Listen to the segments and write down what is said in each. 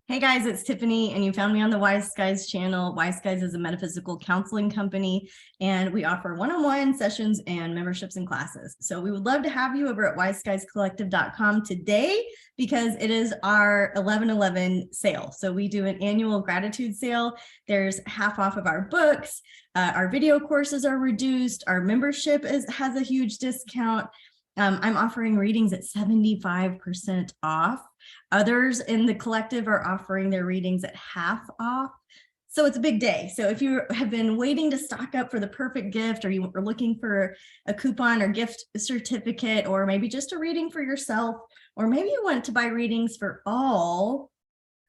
Hey guys, it's Tiffany, and you found me on the Wise Skies channel. Wise Skies is a metaphysical counseling company, and we offer one-on-one sessions and memberships and classes. So we would love to have you over at wiseskiescollective.com today because it is our 11/11 sale. So we do an annual gratitude sale. There's half off of our books. Our video courses are reduced. Our membership has a huge discount. I'm offering readings at 75% off. Others in the collective are offering their readings at half off. So it's a big day. So if you have been waiting to stock up for the perfect gift, or you are looking for a coupon or gift certificate, or maybe just a reading for yourself, or maybe you want to buy readings for all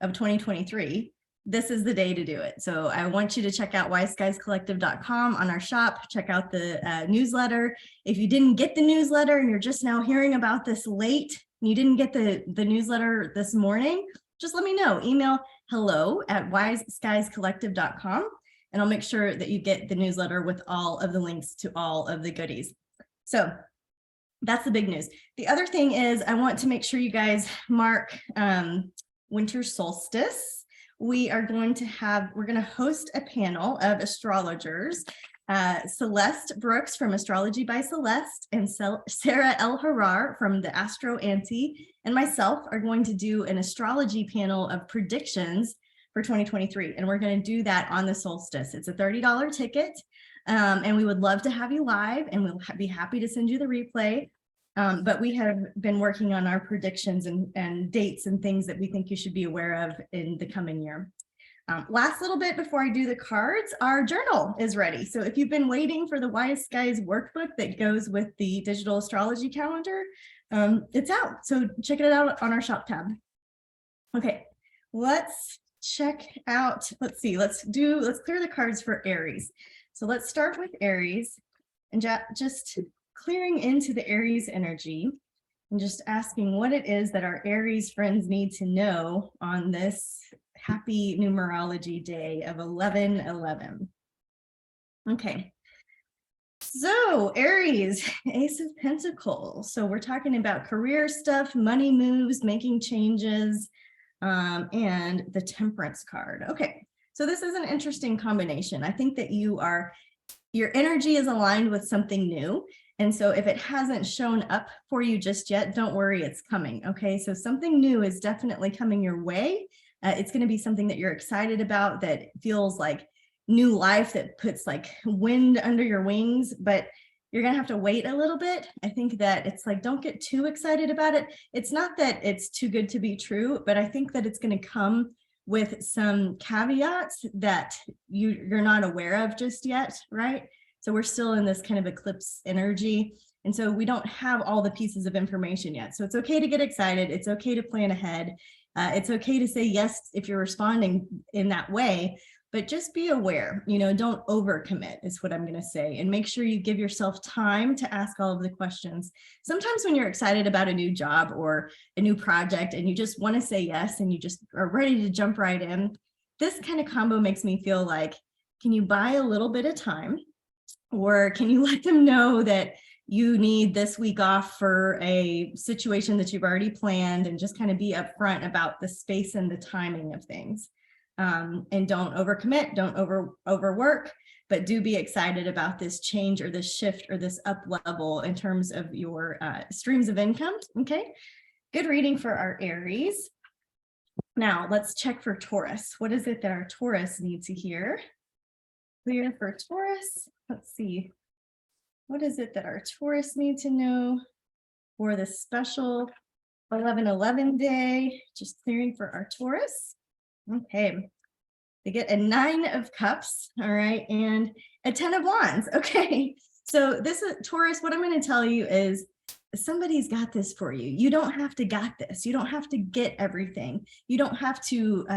of 2023, this is the day to do it. So I want you to check out wiseskiescollective.com on our shop. Check out the newsletter. If you didn't get the newsletter and you're just now hearing about this late, and you didn't get the newsletter this morning, just let me know. Email hello@wiseskiescollective.com, and I'll make sure that you get the newsletter with all of the links to all of the goodies. So that's the big news. The other thing is I want to make sure you guys mark winter solstice. We're going to host a panel of astrologers. Celeste Brooks from Astrology by Celeste and Sarah L. Harar from the Astro Auntie and myself are going to do an astrology panel of predictions for 2023. And we're going to do that on the solstice. It's a $30 ticket. And we would love to have you live, and we'll be happy to send you the replay. But we have been working on our predictions and dates and things that we think you should be aware of in the coming year. Last little bit before I do the cards, our journal is ready. So if you've been waiting for the Wise Skies workbook that goes with the digital astrology calendar, it's out. So check it out on our shop tab. Okay, let's check out, let's clear the cards for Aries. So let's start with Aries and just clearing into the Aries energy and just asking what it is that our Aries friends need to know on this happy numerology day of 11/11. Okay, so Aries, Ace of Pentacles. So we're talking about career stuff, money moves, making changes, and the Temperance card. Okay, so this is an interesting combination. I think that your energy is aligned with something new. And so if it hasn't shown up for you just yet, don't worry, it's coming. Okay, so something new is definitely coming your way. It's going to be something that you're excited about, that feels like new life, that puts like wind under your wings, but you're going to have to wait a little bit. I think that it's like, don't get too excited about it. It's not that it's too good to be true, but I think that it's going to come with some caveats that you're not aware of just yet, right? So we're still in this kind of eclipse energy. And so we don't have all the pieces of information yet. So it's okay to get excited. It's okay to plan ahead. It's okay to say yes if you're responding in that way, but just be aware, don't overcommit is what I'm going to say, and make sure you give yourself time to ask all of the questions. Sometimes when you're excited about a new job or a new project and you just want to say yes and you just are ready to jump right in, this kind of combo makes me feel like, can you buy a little bit of time? Or can you let them know that you need this week off for a situation that you've already planned, and just kind of be upfront about the space and the timing of things. And don't overcommit, don't overwork, but do be excited about this change or this shift or this up level in terms of your streams of income. Okay, good reading for our Aries. Now let's check for Taurus. What is it that our Taurus needs to hear? Clear for Taurus. Let's see. What is it that our Taurus need to know for the special 11/11 day? Just clearing for our Taurus. Okay. They get a 9 of Cups, all right, and a 10 of Wands. Okay. So this is Taurus. What I'm going to tell you is somebody's got this for you. You don't have to got this. You don't have to get everything. You don't have to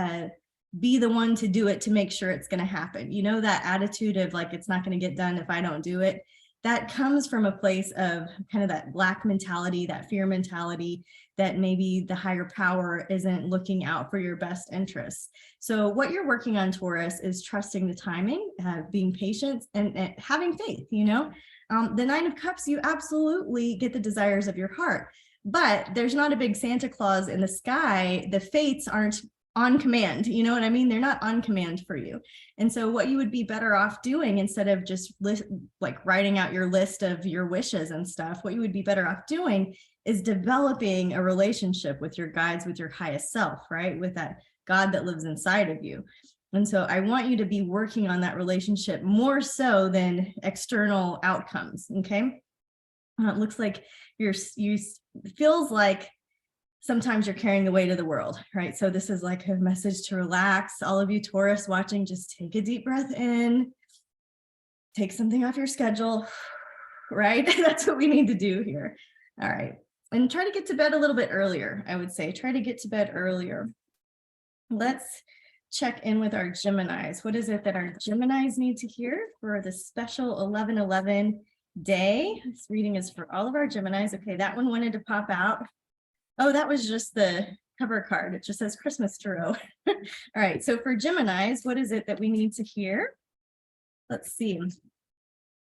be the one to do it to make sure it's going to happen. That attitude of like, it's not going to get done if I don't do it. That comes from a place of kind of that lack mentality, that fear mentality, that maybe the higher power isn't looking out for your best interests. So what you're working on, Taurus, is trusting the timing, being patient, and having faith. The 9 of Cups, you absolutely get the desires of your heart, but there's not a big Santa Claus in the sky. The fates aren't on command. You know what I mean? They're not on command for you. And so what you would be better off doing, instead of just like writing out your list of your wishes and stuff, what you would be better off doing is developing a relationship with your guides, with your highest self, right? With that God that lives inside of you. And so I want you to be working on that relationship more so than external outcomes. Okay. It looks like you feels like sometimes you're carrying the weight of the world, right? So this is like a message to relax. All of you Taurus watching, just take a deep breath in, take something off your schedule, right? That's what we need to do here. All right. And try to get to bed a little bit earlier, I would say. Try to get to bed earlier. Let's check in with our Geminis. What is it that our Geminis need to hear for the special 11/11 day? This reading is for all of our Geminis. Okay, that one wanted to pop out. Oh, that was just the cover card. It just says Christmas Tarot. All right, so for Geminis, what is it that we need to hear? Let's see.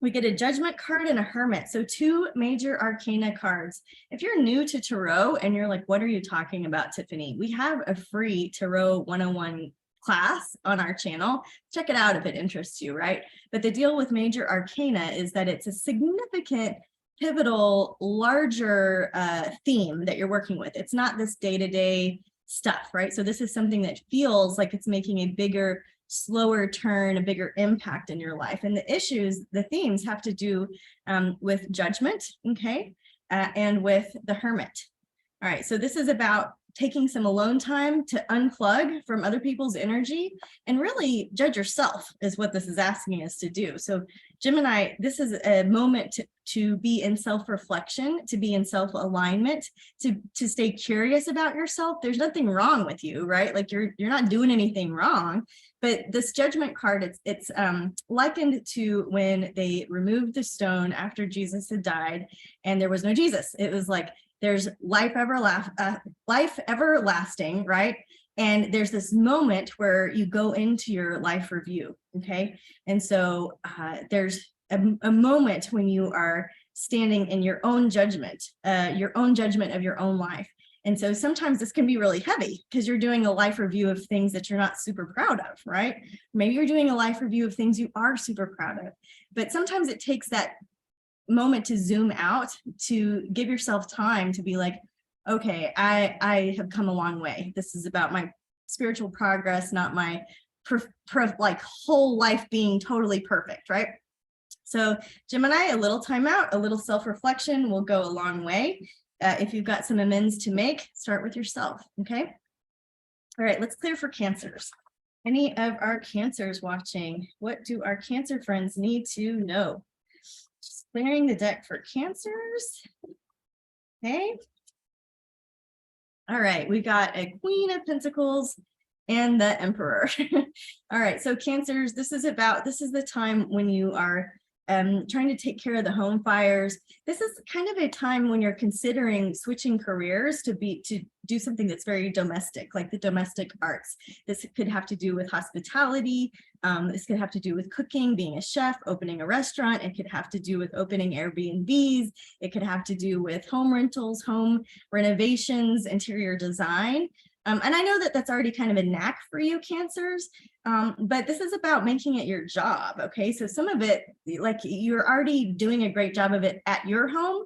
We get a Judgment card and a Hermit. So 2 major arcana cards. If you're new to Tarot and you're like, what are you talking about, Tiffany? We have a free Tarot 101 class on our channel. Check it out if it interests you, right? But the deal with major arcana is that it's a significant, pivotal, larger theme that you're working with. It's not this day-to-day stuff, right? So this is something that feels like it's making a bigger, slower turn, a bigger impact in your life. And the issues, the themes have to do with Judgment, okay, and with the Hermit. All right, so this is about taking some alone time to unplug from other people's energy and really judge yourself is what this is asking us to do. So Gemini, this is a moment to be in self-reflection, to be in self-alignment, to stay curious about yourself. There's nothing wrong with you, right? Like you're not doing anything wrong. But this Judgment card, it's likened to when they removed the stone after Jesus had died and there was no Jesus. It was like, there's life everlasting, right? And there's this moment where you go into your life review, okay? And so there's a moment when you are standing in your own judgment of your own life. And so sometimes this can be really heavy because you're doing a life review of things that you're not super proud of, right? Maybe you're doing a life review of things you are super proud of. But sometimes it takes that moment to zoom out, to give yourself time to be like, okay, I have come a long way. This is about my spiritual progress, not my like whole life being totally perfect, right? So Gemini, a little time out, a little self-reflection will go a long way. If you've got some amends to make, start with yourself, okay? All right, let's clear for Cancers. Any of our Cancers watching, what do our Cancer friends need to know? Just clearing the deck for Cancers. Okay. All right, we got a Queen of Pentacles and the Emperor. All right, so Cancers, this is the time when you are trying to take care of the home fires. This is kind of a time when you're considering switching careers to do something that's very domestic, like the domestic arts. This could have to do with hospitality. This could have to do with cooking, being a chef, opening a restaurant. It could have to do with opening Airbnbs. It could have to do with home rentals, home renovations, interior design. And I know that that's already kind of a knack for you, Cancers, but this is about making it your job, okay? So some of it, like you're already doing a great job of it at your home,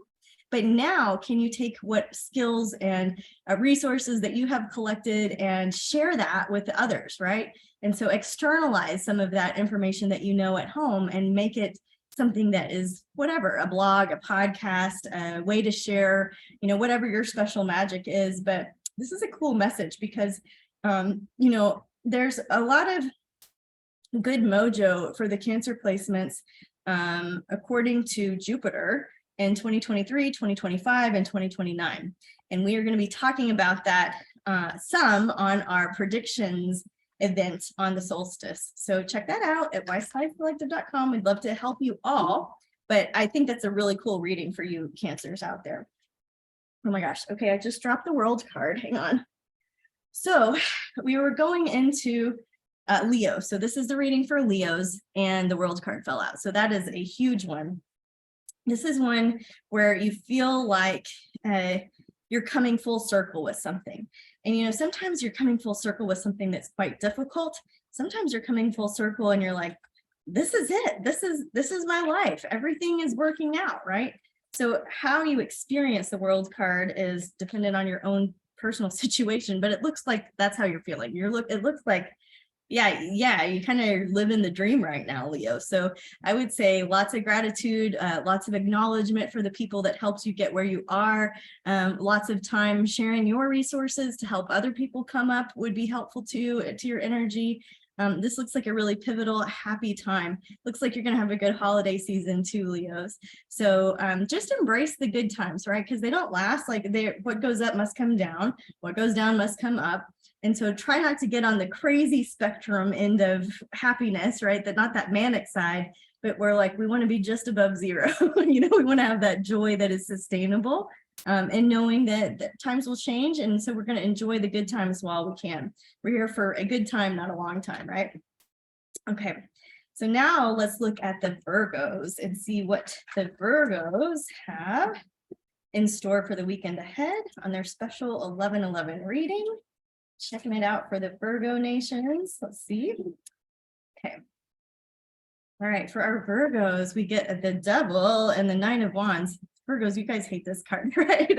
but now can you take what skills and resources that you have collected and share that with others, right? And so externalize some of that information that you know at home and make it something that is whatever, a blog, a podcast, a way to share, you know, whatever your special magic is. But this is a cool message because, you know, there's a lot of good mojo for the Cancer placements, according to Jupiter in 2023, 2025, and 2029. And we are going to be talking about that some on our predictions event on the solstice. So check that out at wisetimecollective.com. We'd love to help you all, but I think that's a really cool reading for you Cancers out there. Oh my gosh. Okay, I just dropped the World card. Hang on. So we were going into Leo. So this is the reading for Leos and the World card fell out. So that is a huge one. This is one where you feel like you're coming full circle with something. And, you know, sometimes you're coming full circle with something that's quite difficult. Sometimes you're coming full circle and you're like, this is it. This is my life. Everything is working out, right? So how you experience the World card is dependent on your own personal situation, but it looks like that's how you're feeling. It looks like, yeah, you kind of live in the dream right now, Leo. So I would say lots of gratitude, lots of acknowledgement for the people that helped you get where you are. Lots of time sharing your resources to help other people come up would be helpful to your energy. This looks like a really pivotal, happy time. Looks like you're going to have a good holiday season too, Leos. So just embrace the good times, right? Because they don't last. Like what goes up must come down. What goes down must come up. And so try not to get on the crazy spectrum end of happiness, right? Not that manic side, but we're like, we want to be just above zero. You know, we want to have that joy that is sustainable, and knowing that times will change. And so we're going to enjoy the good times while we can. We're here for a good time, not a long time, right? Okay. So now let's look at the Virgos and see what the Virgos have in store for the weekend ahead on their special 11/11 reading. Checking it out for the Virgo nations. Let's see. Okay. All right, for our Virgos, we get the Devil and the Nine of Wands. Virgos, you guys hate this card, right?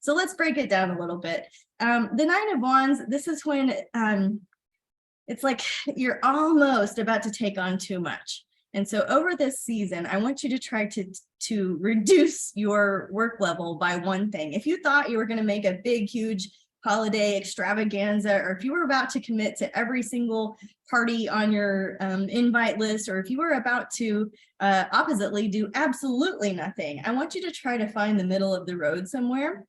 So let's break it down a little bit. The Nine of Wands, this is when it's like you're almost about to take on too much. And so over this season, I want you to try to reduce your work level by one thing. If you thought you were going to make a big, huge holiday extravaganza, or if you were about to commit to every single party on your invite list, or if you were about to oppositely do absolutely nothing, I want you to try to find the middle of the road somewhere.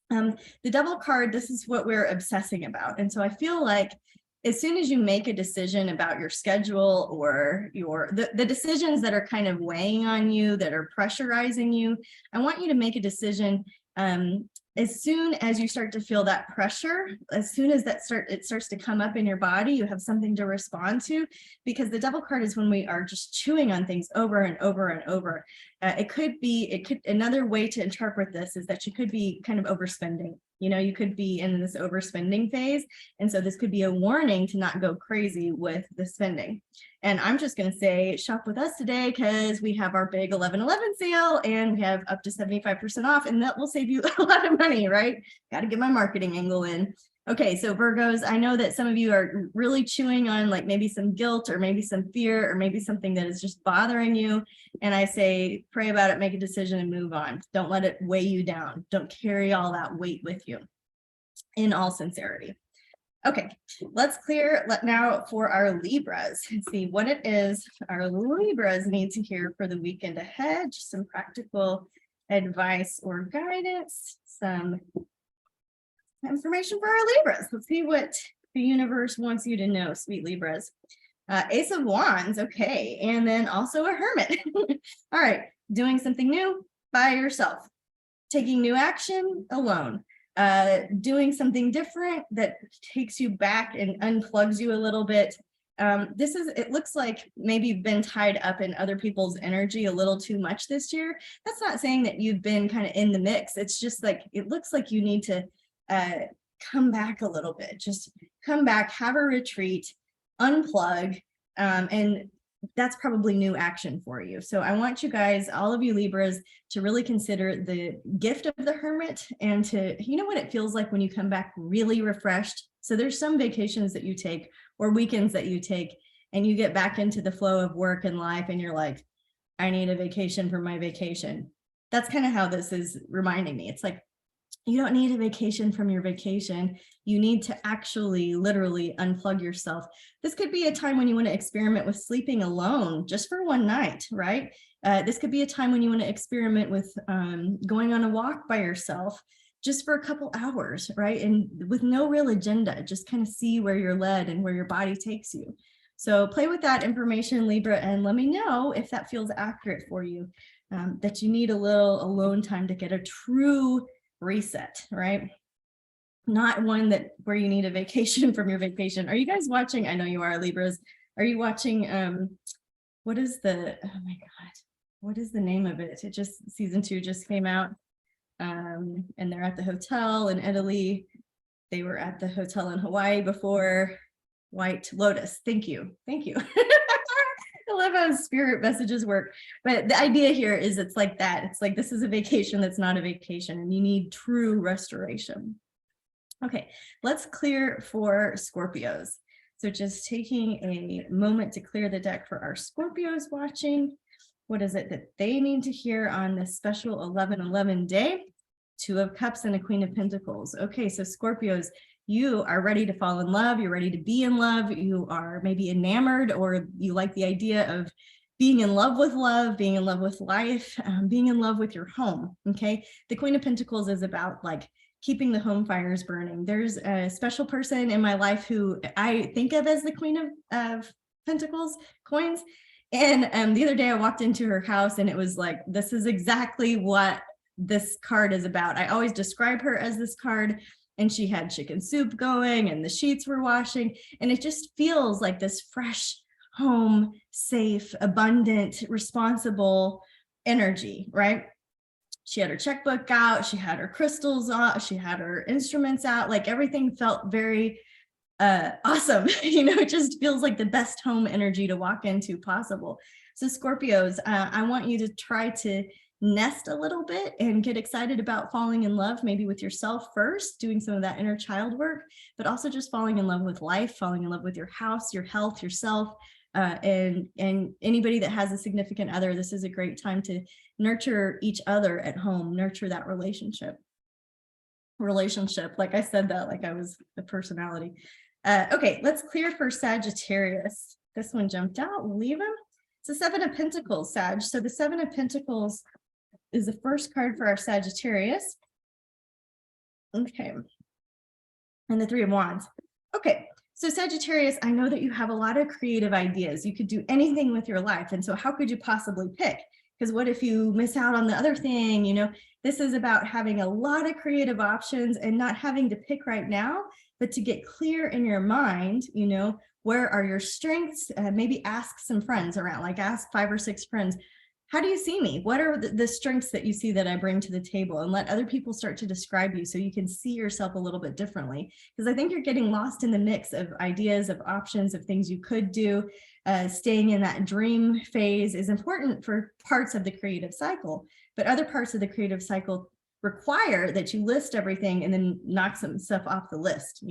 The Devil card, this is what we're obsessing about. And so I feel like as soon as you make a decision about your schedule or the decisions that are kind of weighing on you, that are pressurizing you, I want you to make a decision as soon as you start to feel that pressure, as soon as it starts to come up in your body, you have something to respond to, because the Devil card is when we are just chewing on things over and over and over. Another way to interpret this is that you could be kind of overspending. You know, you could be in this overspending phase. And so this could be a warning to not go crazy with the spending. And I'm just going to say, shop with us today because we have our big 11/11 sale and we have up to 75% off, and that will save you a lot of money, right? Got to get my marketing angle in. Okay, so Virgos, I know that some of you are really chewing on like maybe some guilt or maybe some fear or maybe something that is just bothering you. And I say, pray about it, make a decision and move on. Don't let it weigh you down. Don't carry all that weight with you, in all sincerity. Okay, let's clear now for our Libras and see what it is our Libras need to hear for the weekend ahead. Just some practical advice or guidance, some information for our Libras. Let's see what the universe wants you to know, sweet Libras. Ace of Wands, okay, and then also a Hermit. All right, doing something new by yourself, taking new action alone. Doing something different that takes you back and unplugs you a little bit. It looks like maybe you've been tied up in other people's energy a little too much this year. That's not saying that you've been kind of in the mix. It's just like, it looks like you need to come back a little bit, just come back, have a retreat, unplug, and that's probably new action for you. So I want you guys, all of you Libras, to really consider the gift of the Hermit and to, you know what it feels like when you come back really refreshed. So there's some vacations that you take or weekends that you take and you get back into the flow of work and life and you're like, I need a vacation from my vacation. That's kind of how this is reminding me. It's like, you don't need a vacation from your vacation. You need to actually literally unplug yourself. This could be a time when you want to experiment with sleeping alone just for one night, right? This could be a time when you want to experiment with going on a walk by yourself just for a couple hours, right? And with no real agenda, just kind of see where you're led and where your body takes you. So play with that information, Libra, and let me know if that feels accurate for you, that you need a little alone time to get a true reset, right? Not one where you need a vacation from your vacation. Are you guys watching? I know you are, Libras. Are you watching what is the name of it? It just, season 2 just came out, and they're at the hotel in Italy. They were at the hotel in Hawaii before. White Lotus. Thank you. Thank you. I love how spirit messages work. But the idea here is it's like that. It's like this is a vacation that's not a vacation, and you need true restoration. Okay, let's clear for Scorpios. So just taking a moment to clear the deck for our Scorpios watching. What is it that they need to hear on this special 11/11 day? Two of Cups and a Queen of Pentacles. Okay, so Scorpios, you are ready to fall in love. You're ready to be in love. You are maybe enamored, or you like the idea of being in love, being in love with life, being in love with your home. Okay, the Queen of Pentacles is about like keeping the home fires burning. There's a special person in my life who I think of as the Queen of Pentacles coins. And the other day I walked into her house and it was like, this is exactly what this card is about. I always describe her as this card, and she had chicken soup going and the sheets were washing. And it just feels like this fresh home, safe, abundant, responsible energy, right? She had her checkbook out, she had her crystals out, she had her instruments out, like everything felt very awesome. It just feels like the best home energy to walk into possible. So Scorpios, I want you to try to nest a little bit and get excited about falling in love, maybe with yourself first, doing some of that inner child work, but also just falling in love with life, falling in love with your house, your health, yourself, and anybody that has a significant other. This is a great time to nurture each other at home, nurture that relationship. Like I said that like I was the personality. Okay, let's clear for Sagittarius. This one jumped out. We'll leave him. It's the Seven of Pentacles, Sag. So the Seven of Pentacles is the first card for our Sagittarius. Okay. And the Three of Wands. Okay. So Sagittarius, I know that you have a lot of creative ideas. You could do anything with your life. And so how could you possibly pick? Because what if you miss out on the other thing? This is about having a lot of creative options and not having to pick right now, but to get clear in your mind, where are your strengths? Maybe ask some friends around, like ask 5 or 6 friends, how do you see me? What are the strengths that you see that I bring to the table? And let other people start to describe you so you can see yourself a little bit differently. Because I think you're getting lost in the mix of ideas, of options, of things you could do. Staying in that dream phase is important for parts of the creative cycle, but other parts of the creative cycle require that you list everything and then knock some stuff off the list,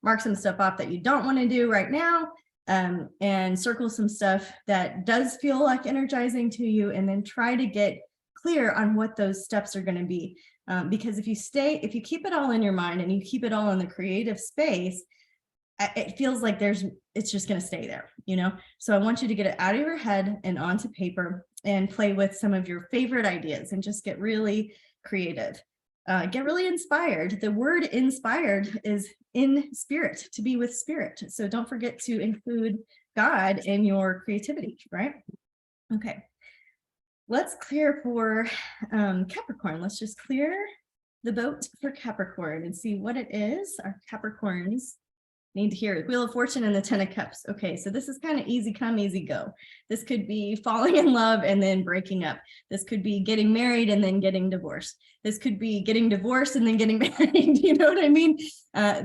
mark some stuff off that you don't want to do right now, and circle some stuff that does feel like energizing to you, and then try to get clear on what those steps are going to be. Because if you keep it all in your mind and you keep it all in the creative space, it feels like it's just going to stay there, So I want you to get it out of your head and onto paper and play with some of your favorite ideas and just get really creative. Get really inspired. The word inspired is in spirit, to be with spirit. So don't forget to include God in your creativity, right? Okay. Let's clear for Capricorn. Let's just clear the boat for Capricorn and see what it is our Capricorns need to hear. Wheel of Fortune and the 10 of Cups. Okay, so this is kind of easy come, easy go. This could be falling in love and then breaking up. This could be getting married and then getting divorced. This could be getting divorced and then getting married. You know what I mean?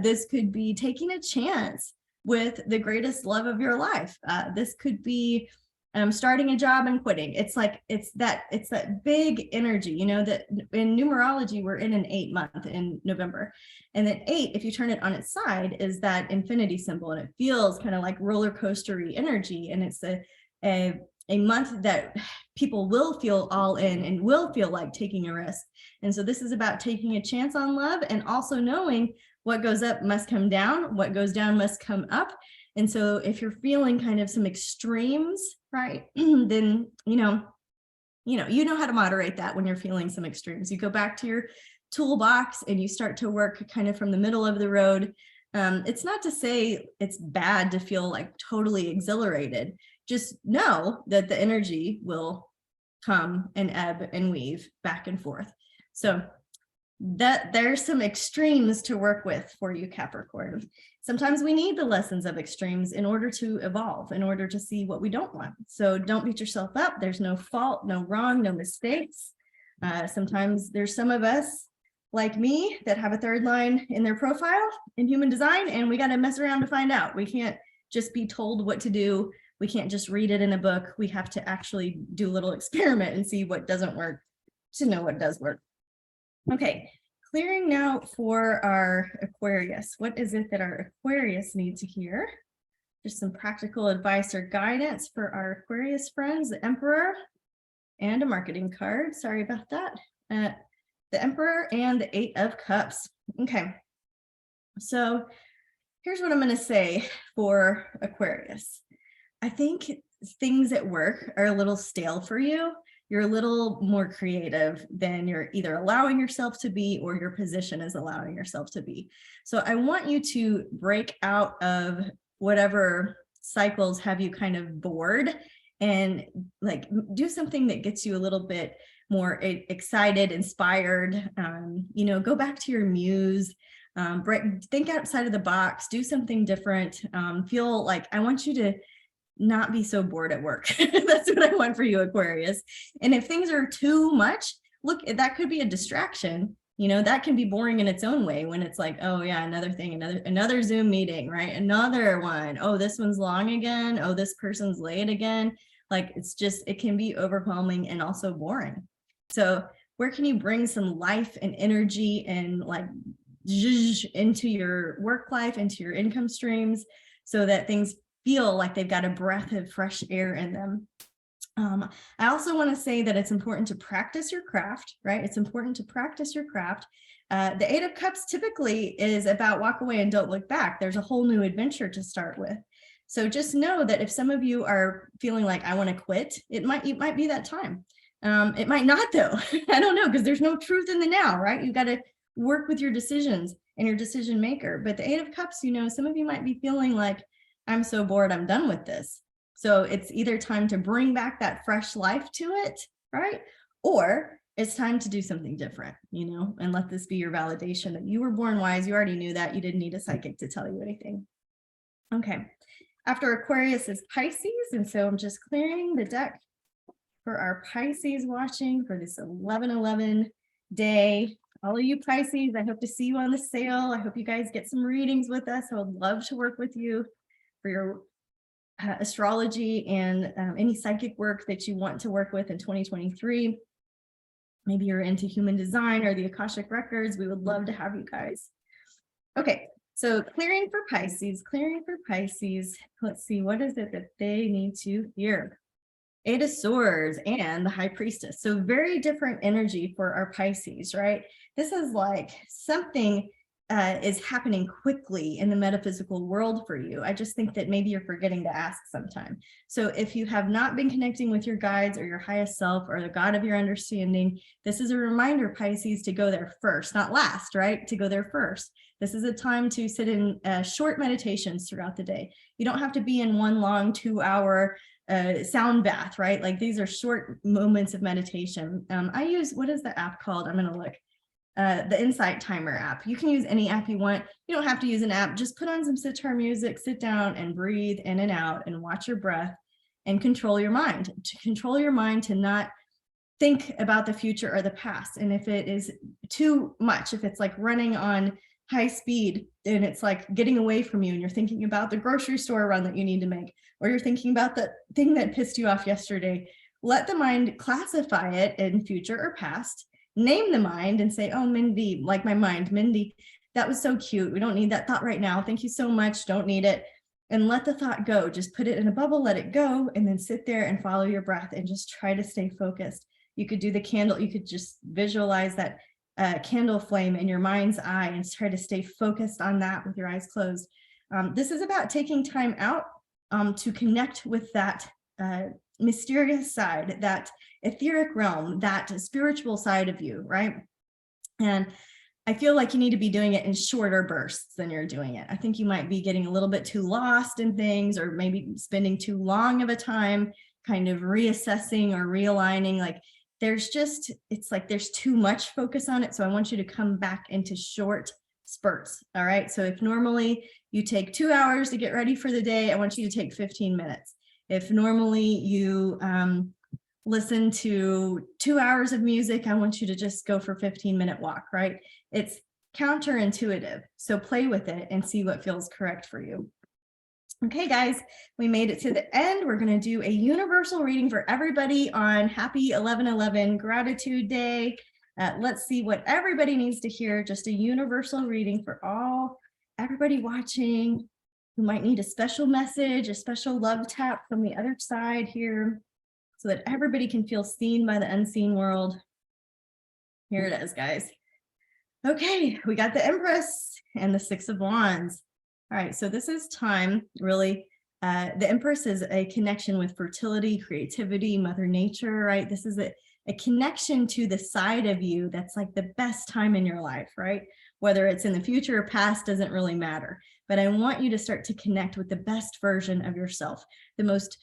This could be taking a chance with the greatest love of your life. This could be starting a job and quitting. It's that big energy, that in numerology, we're in an 8 month in November. And then 8, if you turn it on its side, is that infinity symbol. And it feels kind of like roller coastery energy. And it's a month that people will feel all in and will feel like taking a risk. And so this is about taking a chance on love and also knowing what goes up must come down, what goes down must come up. And so if you're feeling kind of some extremes, right, then, you know how to moderate that when you're feeling some extremes. You go back to your toolbox and you start to work kind of from the middle of the road. It's not to say it's bad to feel like totally exhilarated. Just know that the energy will come and ebb and weave back and forth. So that there's some extremes to work with for you, Capricorn. Sometimes we need the lessons of extremes in order to evolve, in order to see what we don't want. So don't beat yourself up. There's no fault, no wrong, no mistakes. Sometimes there's some of us like me that have a third line in their profile in human design, and we got to mess around to find out. We can't just be told what to do. We can't just read it in a book. We have to actually do a little experiment and see what doesn't work to know what does work. Okay, clearing now for our Aquarius. What is it that our Aquarius need to hear? Just some practical advice or guidance for our Aquarius friends, the Emperor, and a marketing card. Sorry about that. The Emperor and the Eight of Cups. Okay, so here's what I'm going to say for Aquarius. I think things at work are a little stale for you. You're a little more creative than you're either allowing yourself to be or your position is allowing yourself to be. So I want you to break out of whatever cycles have you kind of bored and like do something that gets you a little bit more excited, inspired. You know, go back to your muse. Think outside of the box, do something different. Feel like I want you to not be so bored at work. That's what I want for you, Aquarius. And if things are too much, look, that could be a distraction. You know, that can be boring in its own way when it's like, oh yeah, another thing, another Zoom meeting, right? Another one. Oh, this one's long again. Oh, this person's late again. Like it's just, it can be overwhelming and also boring. So where can you bring some life and energy and like into your work life, into your income streams so that things feel like they've got a breath of fresh air in them? I also want to say that it's important to practice your craft, right? It's important to practice your craft. The Eight of Cups typically is about walk away and don't look back. There's a whole new adventure to start with. So just know that if some of you are feeling like I want to quit, it might be that time. It might not though. I don't know, because there's no truth in the now, right? You've got to work with your decisions and your decision maker. But the Eight of Cups, you know, some of you might be feeling like I'm so bored, I'm done with this. So it's either time to bring back that fresh life to it, right? Or it's time to do something different, you know, and let this be your validation that you were born wise. You already knew that. You didn't need a psychic to tell you anything. Okay. After Aquarius is Pisces. And so I'm just clearing the deck for our Pisces watching for this 11/11 day. All of you Pisces, I hope to see you on the sale. I hope you guys get some readings with us. I would love to work with you for your astrology and any psychic work that you want to work with in 2023. Maybe you're into human design or the Akashic records. We would love to have you guys. Okay, so clearing for Pisces, Let's see, what is it that they need to hear? Eight of Swords and the High Priestess. So very different energy for our Pisces, right? This is like something is happening quickly in the metaphysical world for you. I just think that maybe you're forgetting to ask sometime. So if you have not been connecting with your guides or your highest self or the God of your understanding, this is a reminder, Pisces, to go there first, not last, right? To go there first. This is a time to sit in short meditations throughout the day. You don't have to be in one long 2-hour sound bath, right? Like these are short moments of meditation. I use, what is the app called? I'm going to look. The Insight Timer app. You can use any app you want. You don't have to use an app. Just put on some sitar music, sit down and breathe in and out and watch your breath and control your mind. To control your mind to not think about the future or the past. And if it is too much, if it's like running on high speed and it's like getting away from you and you're thinking about the grocery store run that you need to make, or you're thinking about the thing that pissed you off yesterday, let the mind classify it in future or past. Name the mind and say, oh, Mindy, like my mind, Mindy, that was so cute. We don't need that thought right now. Thank you so much. Don't need it. And let the thought go. Just put it in a bubble, let it go, and then sit there and follow your breath and just try to stay focused. You could do the candle. You could just visualize that candle flame in your mind's eye and try to stay focused on that with your eyes closed. This is about taking time out to connect with that mysterious side, that etheric realm, that spiritual side of you, right? And I feel like you need to be doing it in shorter bursts than you're doing it. I think you might be getting a little bit too lost in things, or maybe spending too long of a time kind of reassessing or realigning. Like it's like there's too much focus on it. So I want you to come back into short spurts. All right. So if normally you take 2 hours to get ready for the day, I want you to take 15 minutes. If normally you listen to 2 hours of music. I want you to just go for a 15-minute walk, right? It's counterintuitive. So play with it and see what feels correct for you. Okay, guys, we made it to the end. We're going to do a universal reading for everybody on Happy 11/11 Gratitude Day. Let's see what everybody needs to hear. Just a universal reading for everybody watching who might need a special message, a special love tap from the other side here, so that everybody can feel seen by the unseen world. Here it is, guys. Okay, we got the Empress and the Six of Wands. All right, so this is time, really. The Empress is a connection with fertility, creativity, Mother Nature, right? This is a connection to the side of you that's like the best time in your life, right? Whether it's in the future or past doesn't really matter. But I want you to start to connect with the best version of yourself, the most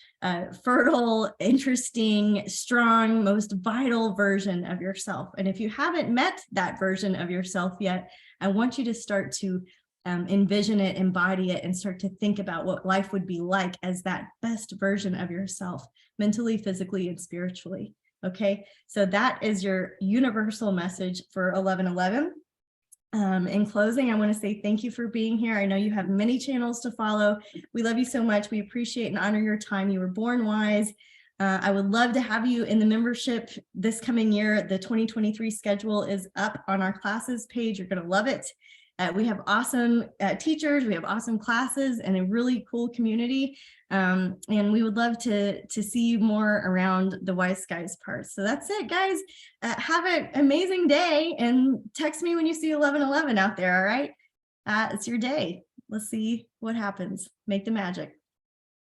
fertile, interesting, strong, most vital version of yourself. And if you haven't met that version of yourself yet, I want you to start to envision it, embody it, and start to think about what life would be like as that best version of yourself, mentally, physically, and spiritually. Okay, so that is your universal message for 11/11. In closing, I want to say thank you for being here. I know you have many channels to follow. We love you so much. We appreciate and honor your time. You were born wise. I would love to have you in the membership this coming year. The 2023 schedule is up on our classes page. You're going to love it. We have awesome teachers, we have awesome classes, and a really cool community. And we would love to see you more around the Wise Skies part. So that's it, guys. Have an amazing day, and text me when you see 11/11 out there, all right? It's your day. Let's see what happens. Make the magic.